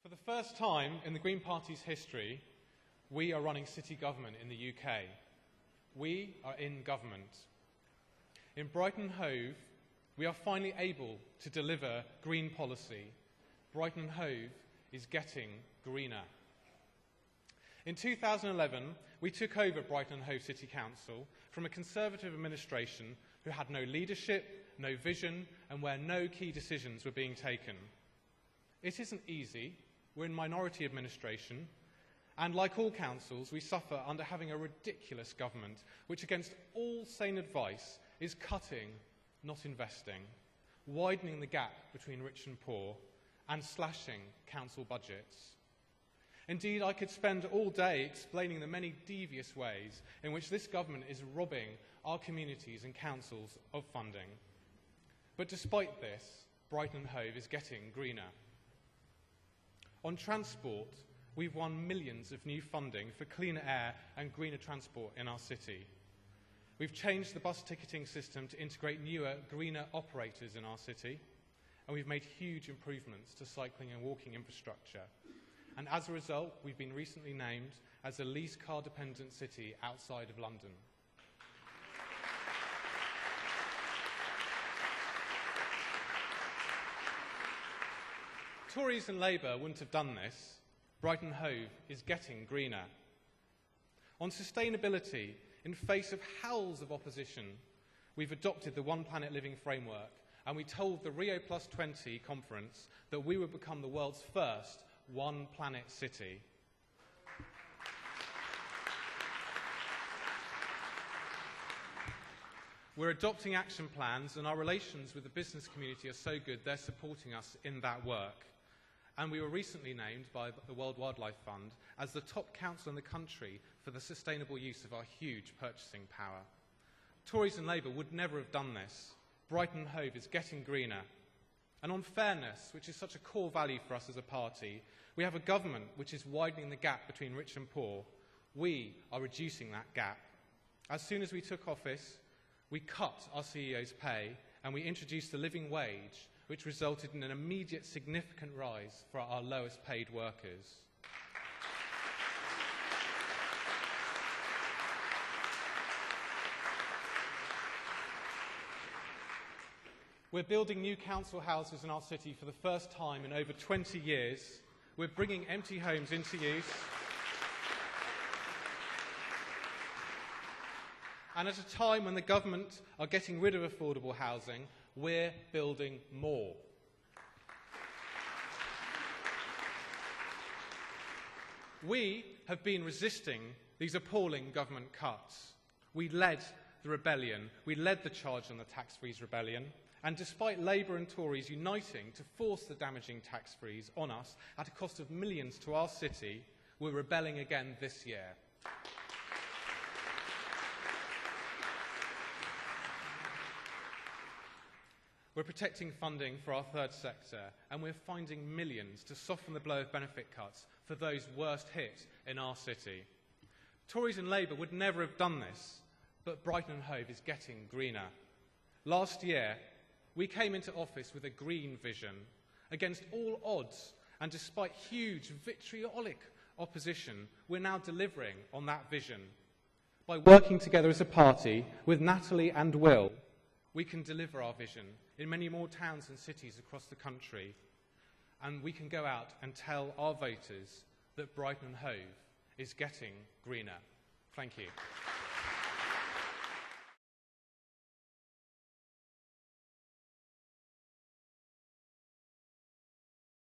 For the first time in the Green Party's history, we are running city government in the UK. We are in government. In Brighton Hove, we are finally able to deliver green policy. Brighton Hove is getting greener. In 2011, we took over Brighton Hove City Council from a Conservative administration who had no leadership, no vision, and where no key decisions were being taken. It isn't easy. We're in minority administration, and like all councils, we suffer under having a ridiculous government which, against all sane advice, is cutting, not investing, widening the gap between rich and poor, and slashing council budgets. Indeed, I could spend all day explaining the many devious ways in which this government is robbing our communities and councils of funding. But despite this, Brighton Hove is getting greener. On transport, we've won millions of new funding for cleaner air and greener transport in our city. We've changed the bus ticketing system to integrate newer, greener operators in our city, and we've made huge improvements to cycling and walking infrastructure. And as a result, we've been recently named as the least car-dependent city outside of London. Tories and Labour wouldn't have done this. Brighton Hove is getting greener. On sustainability, in face of howls of opposition, we've adopted the One Planet Living framework, and we told the Rio+20 conference that we would become the world's first One Planet city. We're adopting action plans, and our relations with the business community are so good they're supporting us in that work. And we were recently named by the World Wildlife Fund as the top council in the country for the sustainable use of our huge purchasing power. Tories and Labour would never have done this. Brighton Hove is getting greener. And on fairness, which is such a core value for us as a party, we have a government which is widening the gap between rich and poor. We are reducing that gap. As soon as we took office, we cut our CEO's pay and we introduced the living wage, which resulted in an immediate significant rise for our lowest paid workers. We're building new council houses in our city for the first time in over 20 years. We're bringing empty homes into use. And at a time when the government are getting rid of affordable housing, we're building more. We have been resisting these appalling government cuts. We led the rebellion. We led the charge on the tax freeze rebellion. And despite Labour and Tories uniting to force the damaging tax freeze on us at a cost of millions to our city, we're rebelling again this year. We're protecting funding for our third sector, and we're finding millions to soften the blow of benefit cuts for those worst hit in our city. Tories and Labour would never have done this, but Brighton Hove is getting greener. Last year, we came into office with a green vision. Against all odds, and despite huge vitriolic opposition, we're now delivering on that vision. By working together as a party with Natalie and Will, we can deliver our vision in many more towns and cities across the country, and we can go out and tell our voters that Brighton Hove is getting greener. Thank you.